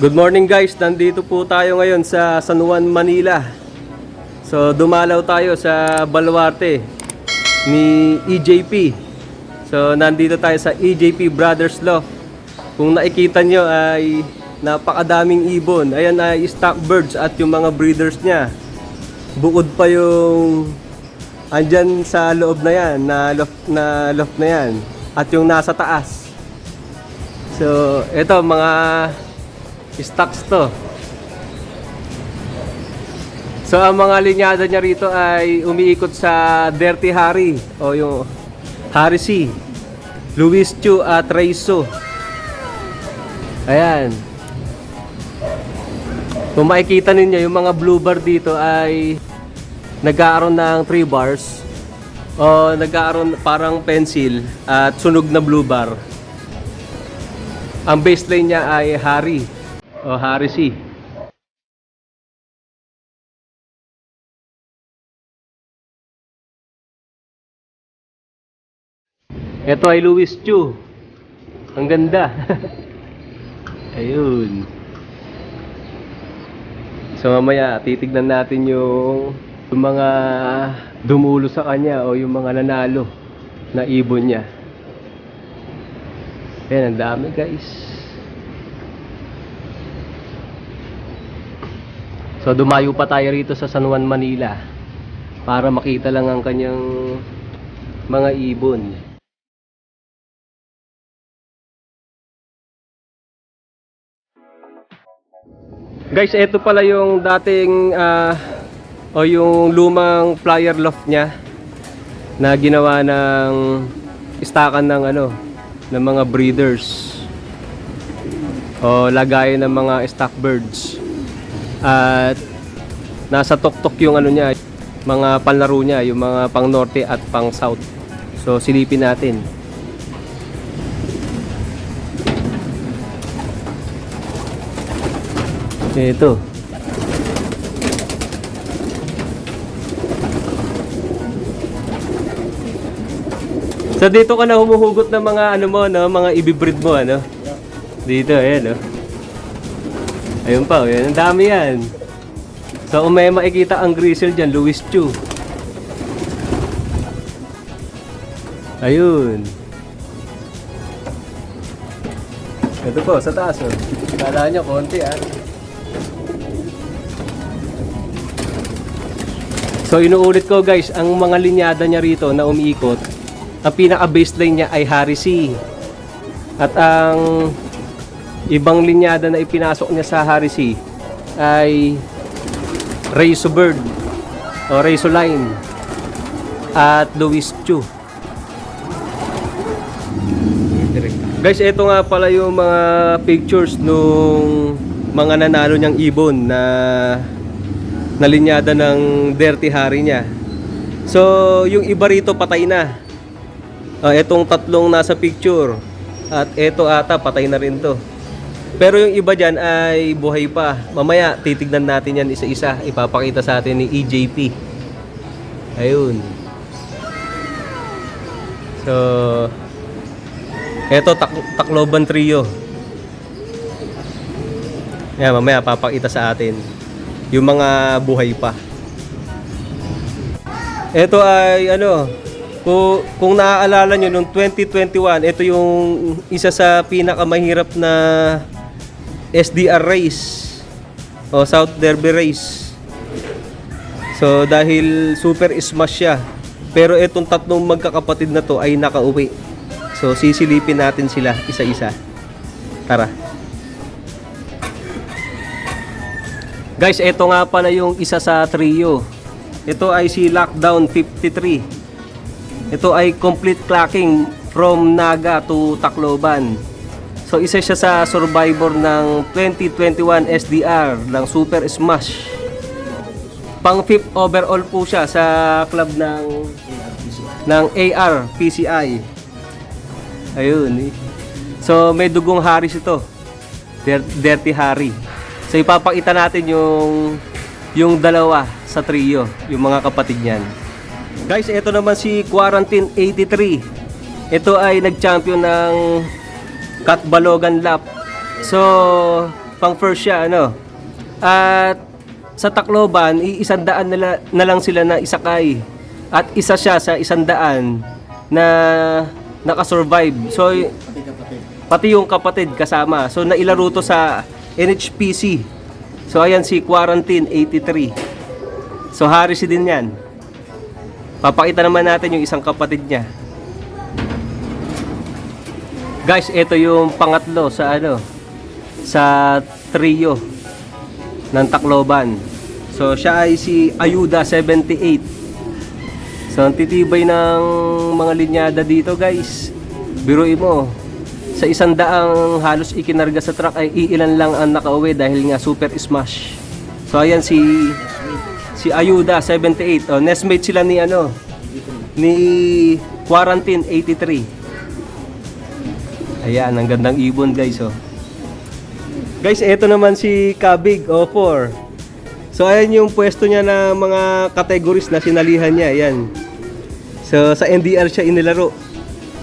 Good morning guys, nandito po tayo ngayon sa San Juan, Manila. So dumalaw tayo sa baluarte ni EJP. So nandito tayo sa EJP Brothers Loft. Kung nakikita nyo ay napakadaming ibon. Ayan ay stock birds at yung mga breeders niya. Bukod pa yung andyan sa loob na yan, na loft na yan. At yung nasa taas. So ito mga stocks to. So ang mga linyada niya rito ay umiikot sa Dirty Harry o yung Harry C, Louis Chu at Reiso. Ayan. Kung makikita ninyo yung mga blue bar dito ay nag-aaron ng 3 bars o nag-aaron parang pencil at sunog na blue bar. Ang baseline niya ay Harry o Harry C. Ito ay Louis Chu. Ang ganda. Ayun. So mamaya titignan natin yung mga dumulo sa kanya o yung mga nanalo na ibon niya. Ayan, ang dami guys. So dumayo pa tayo rito sa San Juan, Manila para makita lang ang kanyang mga ibon. Guys, ito pala yung dating o yung lumang flyer loft niya na ginawa ng istakan ng ng mga breeders o lagayan ng mga stock birds. At nasa tuktok yung niya, mga panlaro niya, yung mga pang norte at pang south. So silipin natin. Ito. So dito ka na humuhugot ng mga mga ibibreed mo Dito, ayan Ayun pa, yan. Ang dami yan. So kung may makikita ang grizzle dyan, Louis Chu. Ayun. Ito po, sa taas Kala nyo, konti So inuulit ko guys, ang mga linyada niya rito na umiikot, ang pinaka-baseline niya ay Harry C. At ang ibang linyada na ipinasok niya sa Harry C ay Reiso Bird o Reiso Line at Louis Chu. Guys, ito nga pala yung mga pictures nung mga nanalo niyang ibon na linyada ng Dirty Harry niya. So yung iba rito patay na. Etong tatlong nasa picture at eto ata patay na rin to. Pero yung iba dyan ay buhay pa. Mamaya titignan natin yan isa-isa. Ipapakita sa atin ni EJP. Ayun. So eto Tacloban Trio. Yan, mamaya papakita sa atin yung mga buhay pa. Ito ay kung naaalala nyo noong 2021, ito yung isa sa pinakamahirap na SDR race o South Derby race. So dahil super smash siya, pero itong tatlong magkakapatid na to ay nakauwi. So sisilipin natin sila isa-isa. Tara. Guys, ito nga pala yung isa sa trio. Ito ay si Lockdown 53. Ito ay complete clacking from Naga to Tacloban. So isa siya sa survivor ng 2021 SDR ng Super Smash. Pang 5th overall po siya sa club ng AR PCI. Ayun. So may dugong Harris ito. Dirty Harry. So ipapakita natin yung dalawa sa trio, yung mga kapatid niyan. Guys, ito naman si Quarantine 83. Ito ay nag-champion ng Katbalogan Lap. So Pang first siya, ano. At sa Tacloban, 100 na lang sila na isakay. At isa siya sa 100 na nakasurvive. So, pati yung kapatid kasama. So, nailaro to sa NHPC. So, ayan si Quarantine 83. So, Harris din yan. Papakita naman natin yung isang kapatid niya. Guys, ito yung pangatlo sa sa trio ng Tacloban. So siya ay si Ayuda 78. So ang titibay ng mga linyada dito, guys. Biruin mo, sa 100 halos ikinarga sa truck ay iilan lang ang nakauwi dahil nga super smash. So ayan si Ayuda 78. Oh, nestmate sila ni ni Quarantine 83. Ayan, ang gandang ibon, guys, oh. Guys, eto naman si Kabig 04. So ayan yung pwesto niya na mga categories na sinalihan niya, ayan. So sa NDR siya inilaro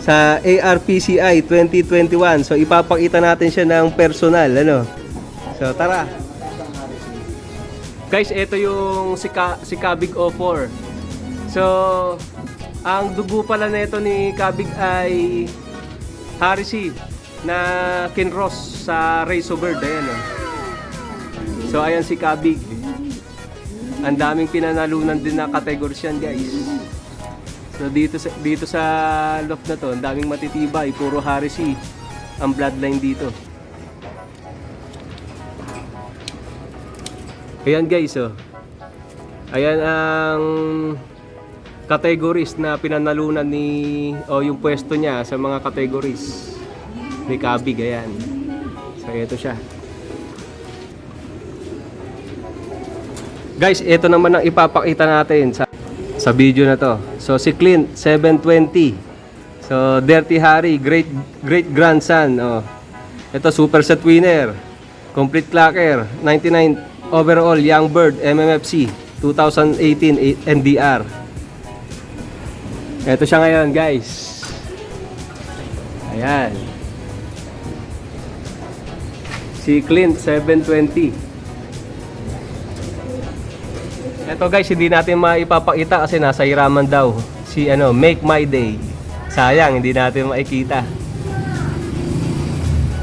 sa ARPCI 2021. So ipapakita natin siya ng personal, So tara. Guys, ito yung si Kabig 04. So ang dugo pala nito ni Kabig ay Harisi na kinross sa Razor Bird, ayan, oh. So ayan si Kabig. Ang daming pinanalunan din na categories yan, guys. So dito sa loft na to, ang daming matitibay, puro Harisi ang bloodline dito. Ayan, guys, oh. Ayan ang categories na pinanalunan yung pwesto niya sa mga categories ni Kabig, ayan. So ito siya. Guys, ito naman ang ipapakita natin sa video na to. So si Clint 720. So Dirty Harry, great grandson, oh. Ito super set winner. Complete clacker, 99 overall, Young Bird MMFC 2018 NDR. Ito siya ngayon, guys. Ayan. Si Clint 720. Ito, guys, hindi natin maipapakita kasi nasa hiraman daw. Si Make My Day. Sayang, hindi natin makikita.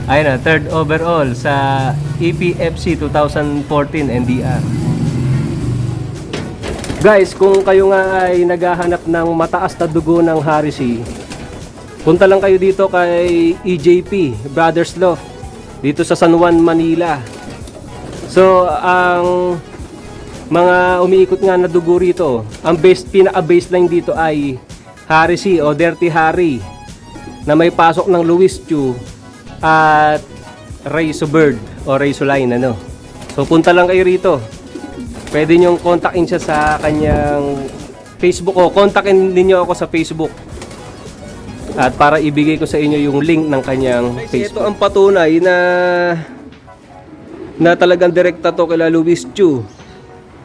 Ayun na, third overall sa EPFC 2014 NDR. Guys, kung kayo nga ay naghahanap ng mataas na dugo ng Harisi, punta lang kayo dito kay EJP Brothers Loft dito sa San Juan, Manila. So, ang mga umiikot nga na dugo rito, ang pinaka-baseline dito ay Harisi o Dirty Harry na may pasok ng Louis Chu at Razor Bird o Razor Line, So, punta lang kayo rito. Pwede nyong kontakin siya sa kanyang Facebook o kontakin ninyo ako sa Facebook. At para ibigay ko sa inyo yung link ng kanyang Facebook. Ito ang patunay na talagang direkta to kila Louis Chu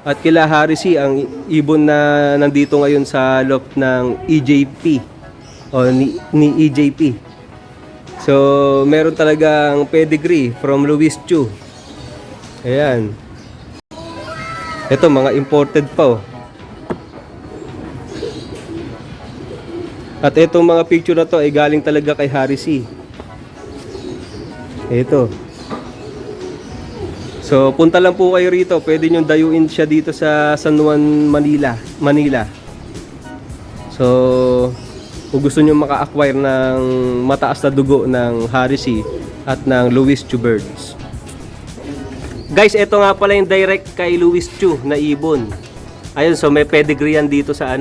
at kila Harisi, ang ibon na nandito ngayon sa loft ng EJP o ni EJP. So, meron talagang pedigree from Louis Chu. Ayan. Ito, mga imported pa, oh. At itong mga picture na to ay galing talaga kay Harisi. Ito. So, punta lang po kayo rito. Pwede nyo dayuin siya dito sa San Juan, Manila. So, kung gusto nyo maka-acquire ng mataas na dugo ng Harisi at ng Louis Chu Birds. Guys, ito nga pala yung direct kay Louis Chu na ibon. Ayun, so may pedigree yan dito sa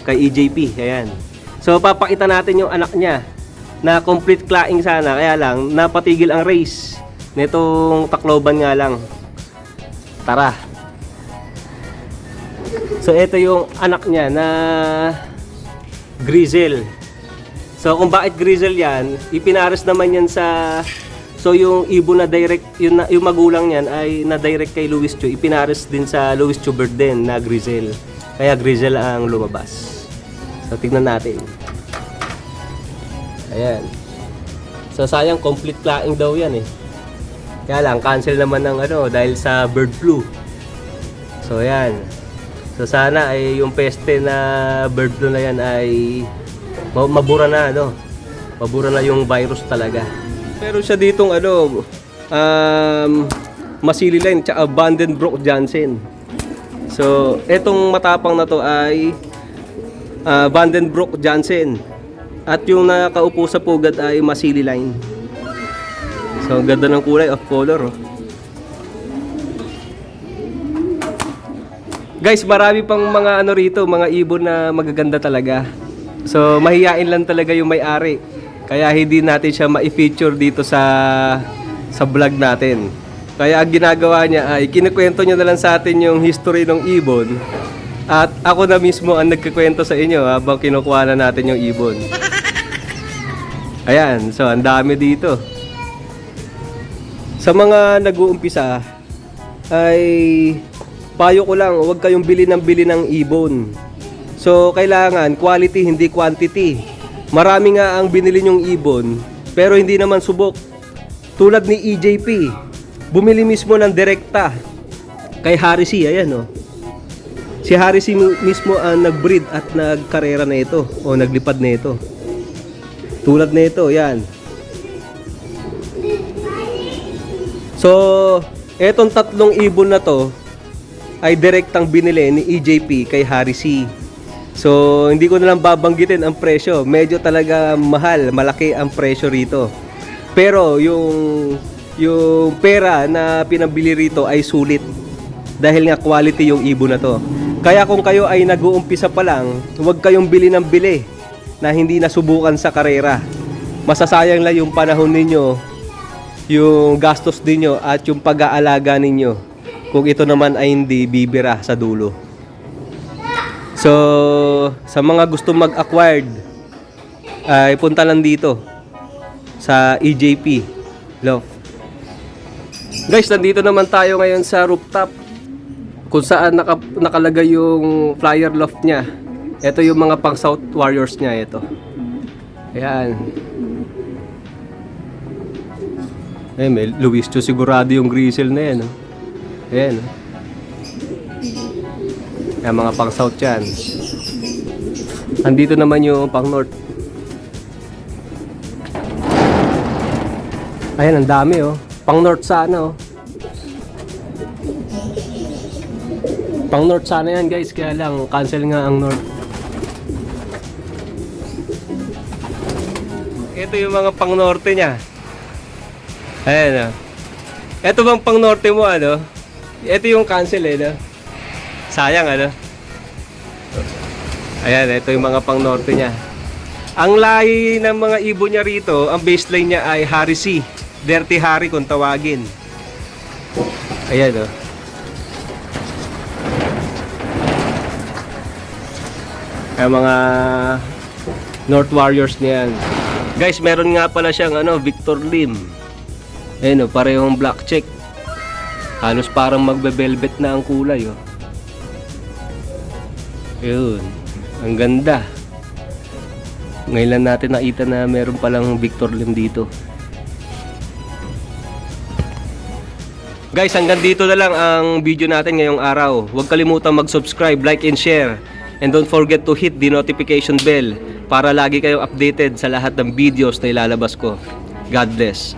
kay EJP. Ayan. So papakita natin yung anak niya na complete claing sana, kaya lang napatigil ang race nitong Tacloban nga lang. Tara. So ito yung anak niya na Grizzle. So kung bakit Grizzle yan, ipinares naman yan sa... So yung ibon na direct, yung magulang niyan ay na direct kay Louis Chu, ipinares din sa Louis Chu Bird din na Grizzle. Kaya Grizzle ang lumabas. So tignan natin. Ayan. So sayang, complete claing daw yan, eh. Kaya lang, cancel naman ng ano, dahil sa bird flu. So, yan. So, sana ay yung peste na bird flu na yan ay mabura na, ano. Mabura na yung virus talaga. Pero siya ditong ano, Masili Line, tsaka Vandenbroek Jansen. So, etong matapang na to ay Vandenbroek Jansen. At yung nakaupo sa pugad ay Masili Line. So, ganda ng kulay, off color. Oh. Guys, marami pang mga ano rito, mga ibon na magaganda talaga. So, mahiyain lang talaga yung may-ari. Kaya hindi natin siya ma-feature dito sa vlog natin. Kaya ang ginagawa niya ay kinukwento niya na lang sa atin yung history ng ibon. At ako na mismo ang nagkikwento sa inyo habang kinukuha na natin yung ibon. Ayan, so ang dami dito. Sa mga nag-uumpisa ay payo ko lang, huwag kayong bili ng ibon. So kailangan quality, hindi quantity. Marami nga ang binili nyong ibon pero hindi naman subok. Tulad ni EJP, bumili mismo ng direkta kay Harry C. Ayan oh. Si Harry C mismo ang nag-breed at nagkarera na ito o naglipad na ito. Tulad na ito, yan. So, etong tatlong ibon na to ay direktang binili ni EJP kay Harry C. So, hindi ko na lang babanggitin ang presyo. Medyo talaga mahal, malaki ang presyo rito. Pero yung pera na pinabili rito ay sulit. Dahil nga quality yung ibon na to. Kaya kung kayo ay nag-uumpisa pa lang, huwag kayong bili ng bili na hindi nasubukan sa karera. Masasayang lang yung panahon ninyo, yung gastos ninyo at yung pag-aalaga ninyo kung ito naman ay hindi bibira sa dulo. So, sa mga gusto mag-acquired, ay punta lang dito sa EJP Loft. Guys, nandito naman tayo ngayon sa rooftop kung saan nakalagay yung flyer loft niya. Ito yung mga pang South Warriors niya ito. Ayan. Eh, may Luis Cho sigurado yung grizzle na yan. Oh. Ayan. Oh. Ayan, mga pang South yan. Andito naman yung pang North. Ayan, ang dami oh. Pang North sana oh. Pang North sana yan guys, kaya lang cancel nga ang North. Ito yung mga pang Norte niya. Ayan oh. Ito bang pang Norte mo ano? Ito yung cancel eh no? Sayang ano? Ayan, ito yung mga pang Norte niya. Ang lahi ng mga ibon niya rito, ang baseline niya ay Harry C. Dirty Harry kung tawagin. Ayan oh. Ang mga North Warriors niyan. Guys, meron nga pala siyang ano, Victor Lim. Ayun oh, parehong black check. Halos parang magbe-velvet na ang kulay oh. Ayun. Ang ganda. Ngayon lang natin nakita na meron palang Victor Lim dito. Guys, hanggang dito na lang ang video natin ngayong araw. Huwag kalimutang mag-subscribe, like and share. And don't forget to hit the notification bell para lagi kayong updated sa lahat ng videos na ilalabas ko. God bless.